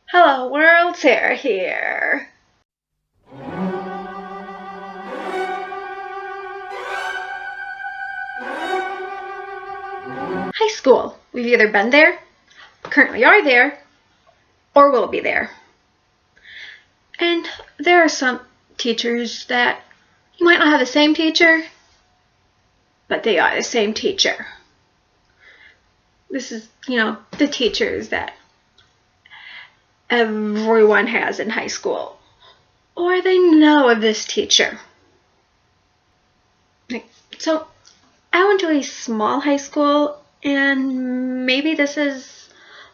Hello world, Sarah here. High school. We've either been there, currently are there, or will be there. And there are some teachers that you might not have the same teacher, but they are the same teacher. This is, the teachers that everyone has in high school. Or they know of this teacher. So, I went to a small high school, and maybe this is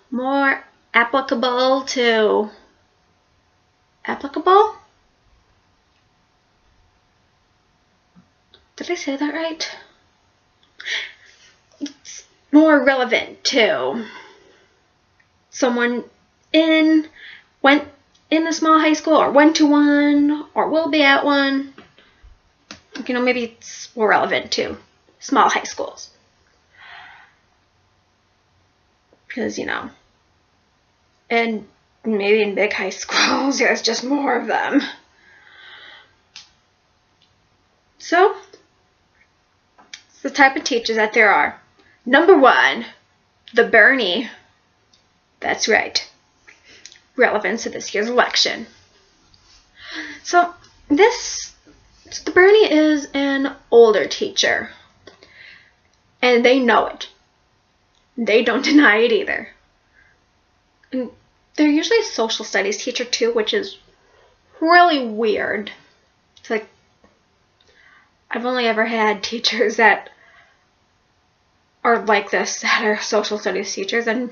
more applicable? Did I say that right? It's more relevant to someone went in a small high school, or went to one, or will be at one. Maybe it's more relevant to small high schools. Because, and maybe in big high schools, there's just more of them. So, the type of teachers that there are. Number one, the Bernie. That's right. Relevance to this year's election. So, the Bernie is an older teacher. And they know it. They don't deny it either. And they're usually a social studies teacher too, which is really weird. It's like, I've only ever had teachers that are like this, that are social studies teachers, and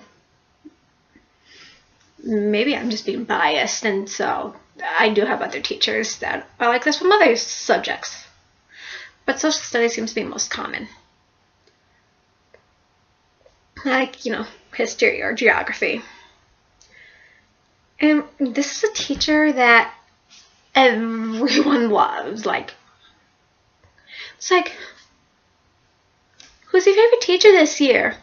maybe I'm just being biased, and so I do have other teachers that are like this from other subjects. But social studies seems to be most common. Like, history or geography. And this is a teacher that everyone loves. It's like, who's your favorite teacher this year?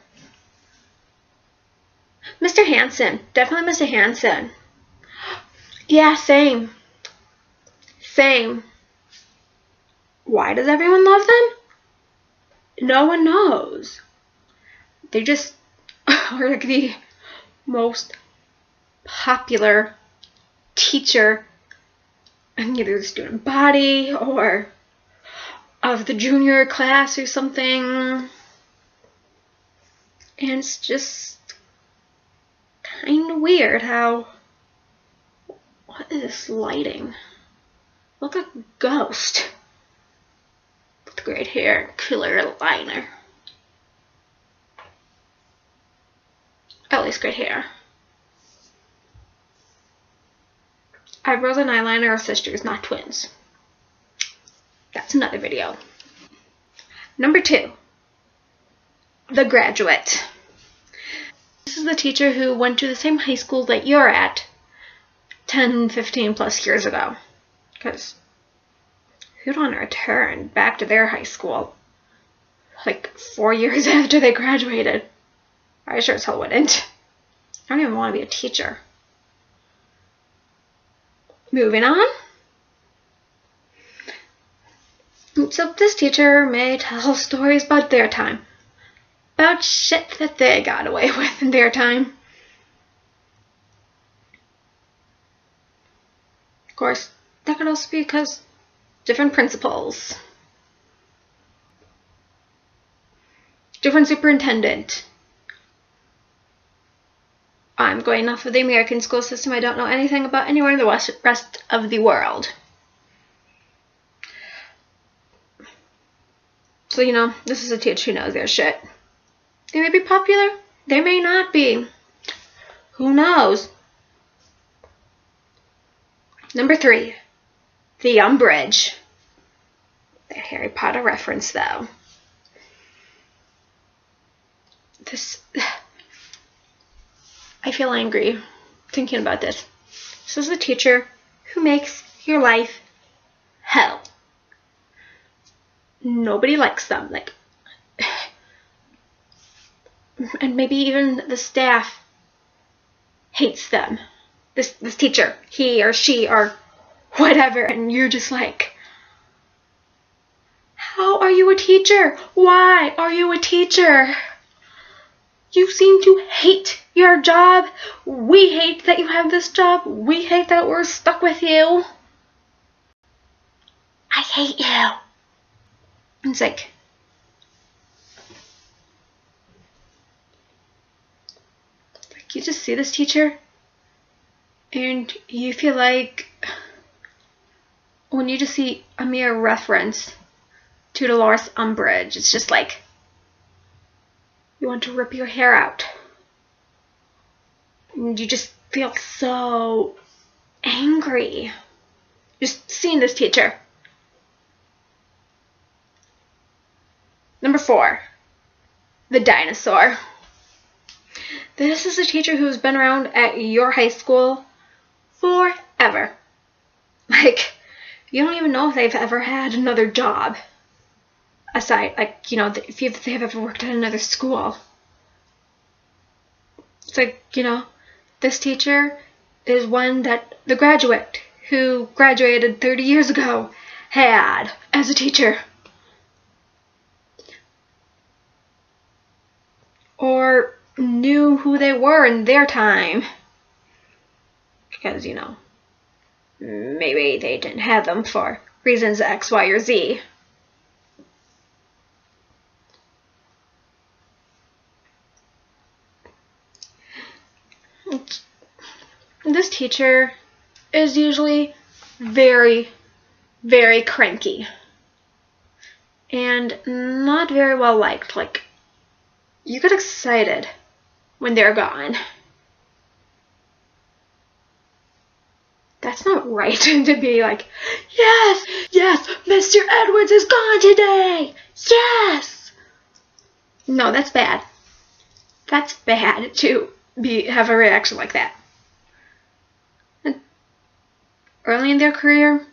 Mr. Hansen. Definitely Mr. Hansen. Yeah, same. Why does everyone love them? No one knows. They just are like the most popular teacher in either the student body or of the junior class or something. And it's just kind of weird how... What is this lighting? Look like a ghost. With great hair, clear liner. At least great hair. Eyebrows and eyeliner are sisters, not twins. That's another video. Number 2. The graduate. This is the teacher who went to the same high school that you're at 10, 15 plus years ago. Because who'd want to return back to their high school like 4 years after they graduated? I sure as hell wouldn't. I don't even want to be a teacher. Moving on. So this teacher may tell stories about their time. About shit that they got away with in their time. Of course, that could also be because different principals. Different superintendent. I'm going off of the American school system. I don't know anything about anywhere in the rest of the world. So, this is a teacher who knows their shit. They may be popular. They may not be. Who knows? Number 3. The Umbridge. The Harry Potter reference, though. I feel angry thinking about this. This is a teacher who makes your life hell. Nobody likes them. And maybe even the staff hates them. this teacher, he or she or whatever, and you're just like, how are you a teacher? Why are you a teacher? You seem to hate your job. We hate that you have this job. We hate that we're stuck with you. I hate you. It's like, you just see this teacher and you feel like when you just see a mere reference to Dolores Umbridge, it's just like you want to rip your hair out. And you just feel so angry just seeing this teacher. Number 4, the dinosaur. This is a teacher who's been around at your high school forever. Like, you don't even know if they've ever had another job. Aside, like, you know, if they've ever worked at another school. It's like, you know, this teacher is one that the graduate who graduated 30 years ago had as a teacher. Or knew who they were in their time. Because, you know, maybe they didn't have them for reasons X, Y, or Z. This teacher is usually very, very cranky and not very well liked. Like, you get excited when they're gone. That's not right to be like, yes, yes, Mr. Edwards is gone today. Yes. No, that's bad. That's bad to have a reaction like that. And early in their career,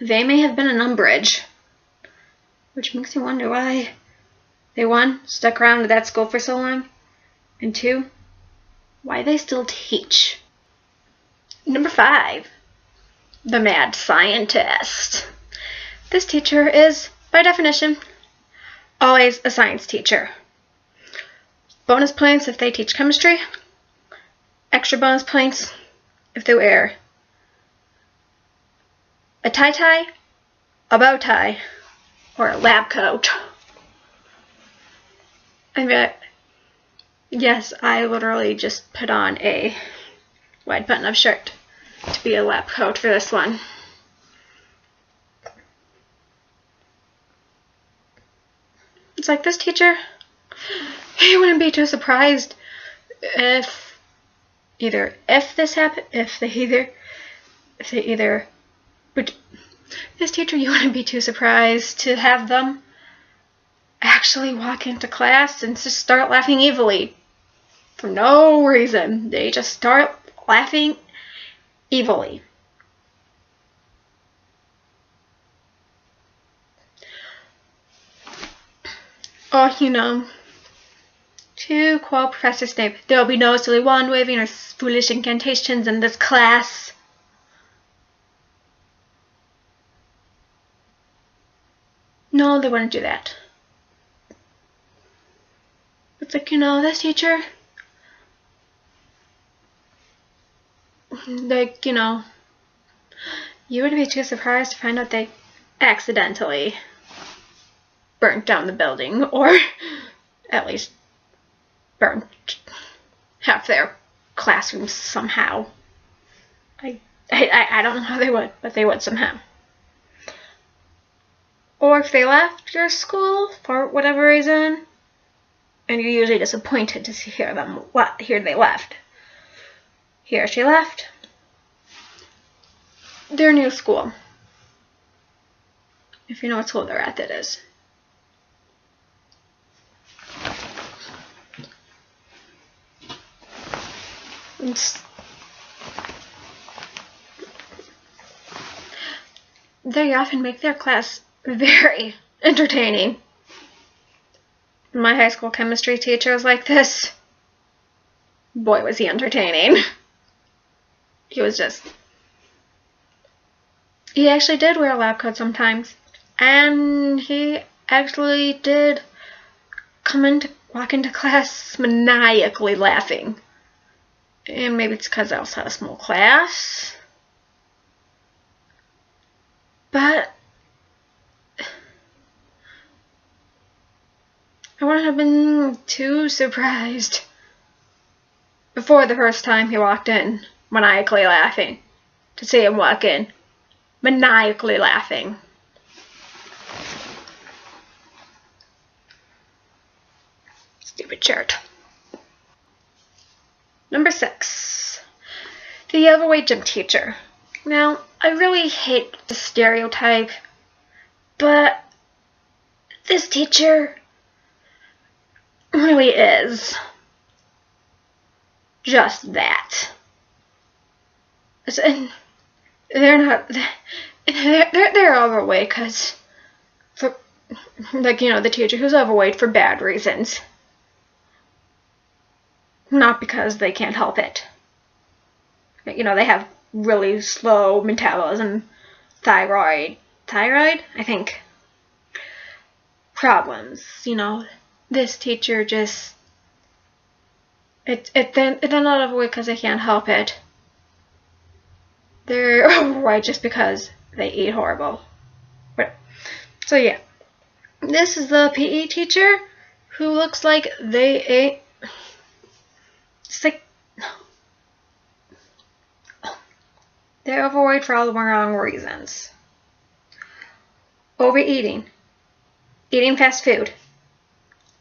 they may have been an Umbridge, which makes you wonder why they, 1, stuck around at that school for so long, and 2, why they still teach. Number 5, the mad scientist. This teacher is, by definition, always a science teacher. Bonus points if they teach chemistry. Extra bonus points if they wear a tie-tie, a bow tie, or a lab coat. I mean, yes, I literally just put on a wide button-up shirt to be a lab coat for this one. It's like this teacher, you wouldn't be too surprised if this happened, but this teacher, you wouldn't be too surprised to have them actually walk into class and just start laughing evilly for no reason. They just start laughing evilly. Oh, you know, to quote Professor Snape, there will be no silly wand waving or foolish incantations in this class. No, they wouldn't do that. It's like, you know, this teacher, like, you know, you wouldn't be too surprised to find out they accidentally burnt down the building, or at least burnt half their classrooms somehow. I don't know how they would, but they would somehow. Or if they left your school for whatever reason, and you're usually disappointed to hear they left. Here she left their new school. If you know what school they're at, that is. They often make their class very entertaining. My high school chemistry teacher was like this. Boy, was he entertaining. He actually did wear a lab coat sometimes. And he actually did walk into class maniacally laughing. And maybe it's because I also had a small class. But I wouldn't have been too surprised before the first time he walked in, maniacally laughing, to see him walk in, maniacally laughing. Stupid shirt. Number 6. The overweight gym teacher. Now, I really hate the stereotype, but this teacher really is just that. And they're overweight because, the teacher who's overweight for bad reasons. Not because they can't help it. They have really slow metabolism, thyroid, I think, problems. This teacher just, they're not overweight because they can't help it. They're overweight just because they eat horrible. So yeah, this is the PE teacher who looks like they ate. It's like they're overweight for all the wrong reasons. Overeating, eating fast food,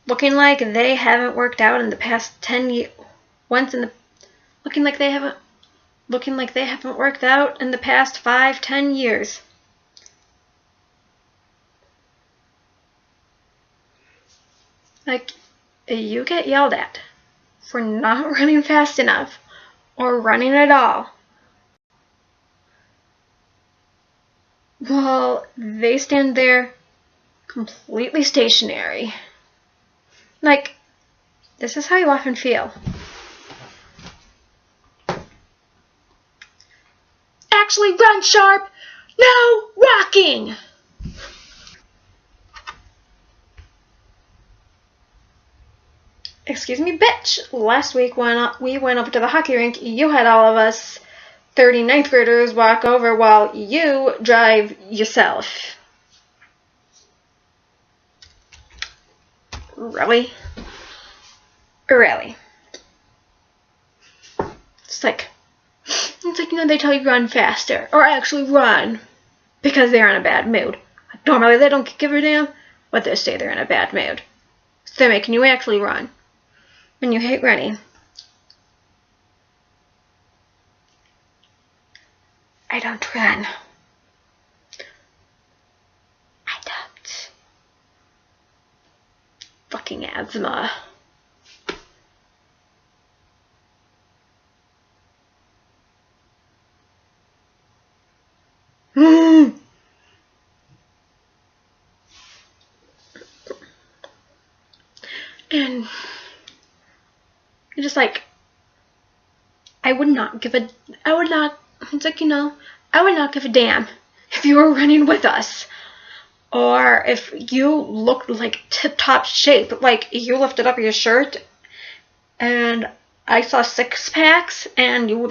looking like they haven't worked out in the past 10 years. Looking like they haven't worked out in the past 5-10 years. Like, you get yelled at for not running fast enough or running at all. Well, they stand there completely stationary. Like, this is how you often feel. Actually run sharp! No walking! Excuse me, bitch. Last week when we went over to the hockey rink, you had all of us 39th graders walk over while you drive yourself. Really? Really? It's like, they tell you run faster, or actually run, because they're in a bad mood. Normally they don't give a damn, but they say they're in a bad mood. So they're making you actually run. And you hate running. I don't run. I don't. Fucking asthma. And you're just like, I would not give a damn if you were running with us. Or if you looked like tip-top shape, like you lifted up your shirt and I saw 6-packs and you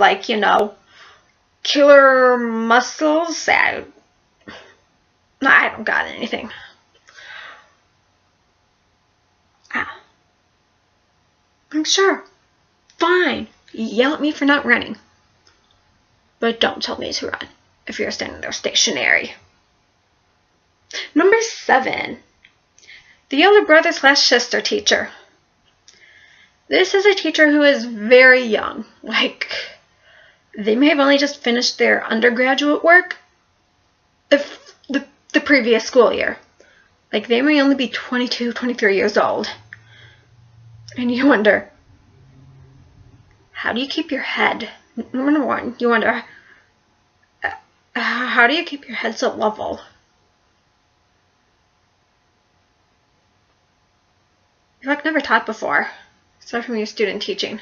killer muscles. I don't got anything. I'm sure. Fine. Yell at me for not running. But don't tell me to run if you're standing there stationary. Number 7. The older brother/sister teacher. This is a teacher who is very young. Like, they may have only just finished their undergraduate work the previous school year. Like, they may only be 22, 23 years old. And you wonder, how do you keep your head? Number 1, you wonder, how do you keep your head so level? You've never taught before, aside from your student teaching.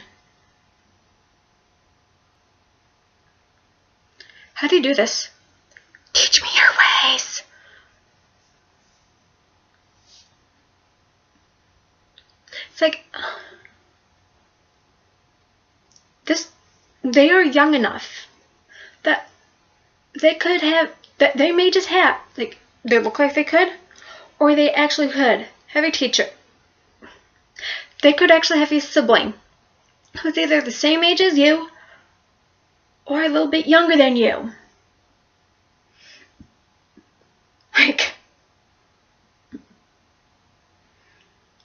How do you do this? Teach me your ways. It's like, they are young enough that they may just have, like, they look like they could, or they actually could have a teacher. They could actually have a sibling who's either the same age as you or a little bit younger than you. Like,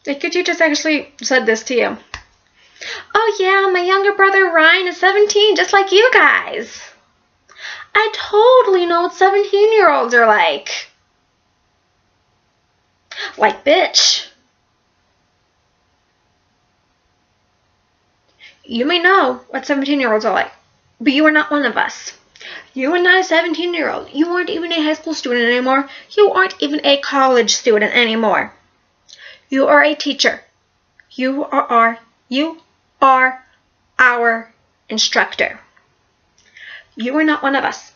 could you just actually said this to you? Oh yeah, my younger brother Ryan is 17, just like you guys. I totally know what 17-year-olds are like. Like, bitch. You may know what 17-year-olds are like, but you are not one of us. You are not a 17-year-old. You aren't even a high school student anymore. You aren't even a college student anymore. You are a teacher. You are our instructor. You are not one of us.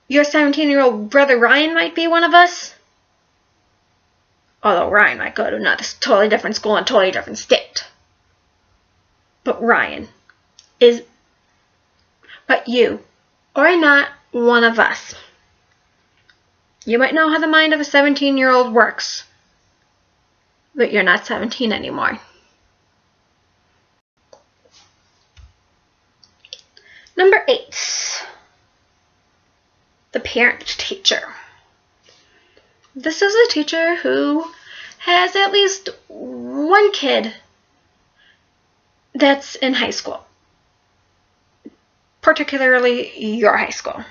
Your 17-year-old brother Ryan might be one of us. Although Ryan might go to another totally different school in a totally different state. But you are not one of us. You might know how the mind of a 17-year-old works, but you're not 17 anymore. Number 8, the parent-teacher. This is a teacher who has at least one kid that's in high school, particularly your high school.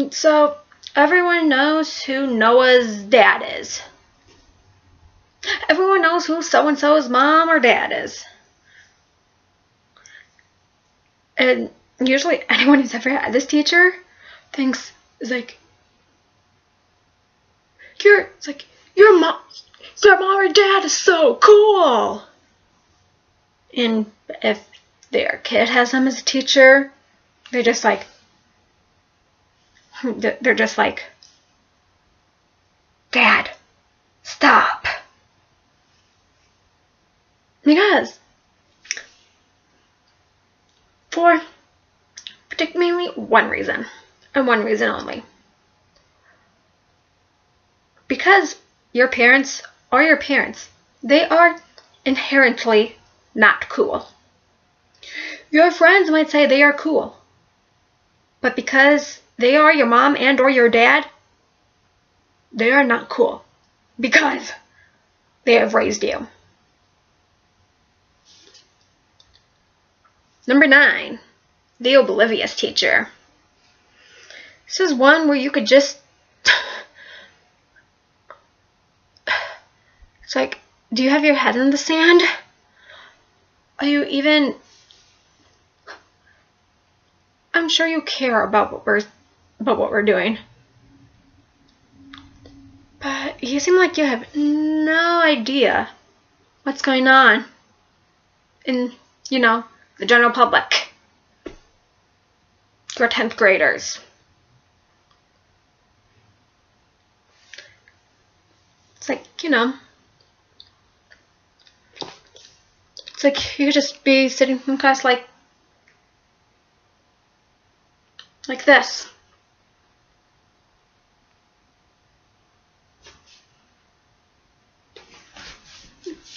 So everyone knows who Noah's dad is. Everyone knows who so-and-so's mom or dad is. And usually anyone who's ever had this teacher thinks, your mom or dad is so cool. And if their kid has them as a teacher, they're just like, Dad, stop. Because for mainly one reason, and one reason only. Because your parents are your parents. They are inherently not cool. Your friends might say they are cool. But because they are your mom and or your dad, they are not cool. Because they have raised you. Number 9, the oblivious teacher. This is one where you could just... It's like, do you have your head in the sand? Are you even... I'm sure you care about what we're doing. But you seem like you have no idea what's going on in, the general public. Your 10th graders. It's like, it's like you could just be sitting in class like this.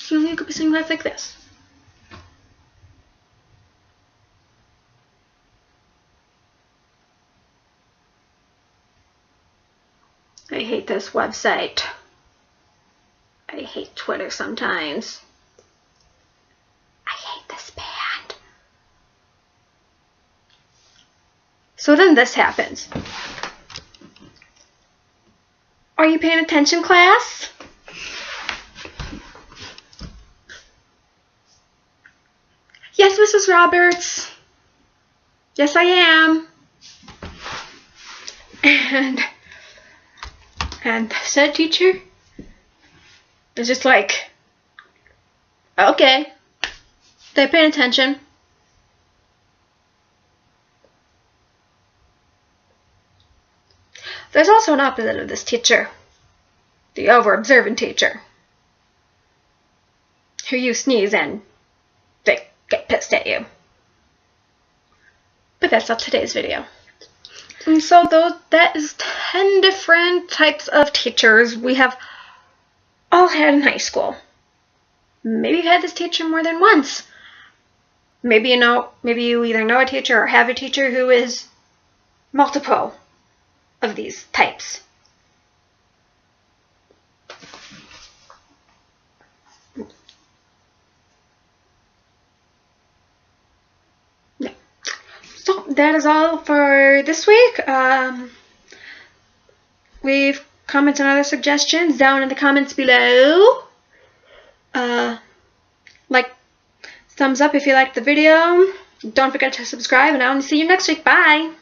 You could be sitting in class like this. I hate this website. I hate Twitter sometimes. I hate this band. So then this happens. Are you paying attention, class? Yes, Mrs. Roberts. Yes, I am. And said teacher is just like, okay, they're paying attention. There's also an opposite of this teacher. The over-observant teacher. Who you sneeze and they get pissed at you. But that's not today's video. And so that is 10 different types of teachers we have all had in high school. Maybe you've had this teacher more than once. Maybe you either know a teacher or have a teacher who is multiple of these types. Yeah. So that is all for this week. Leave comments and other suggestions down in the comments below. Like, thumbs up if you liked the video. Don't forget to subscribe, and I'll see you next week. Bye!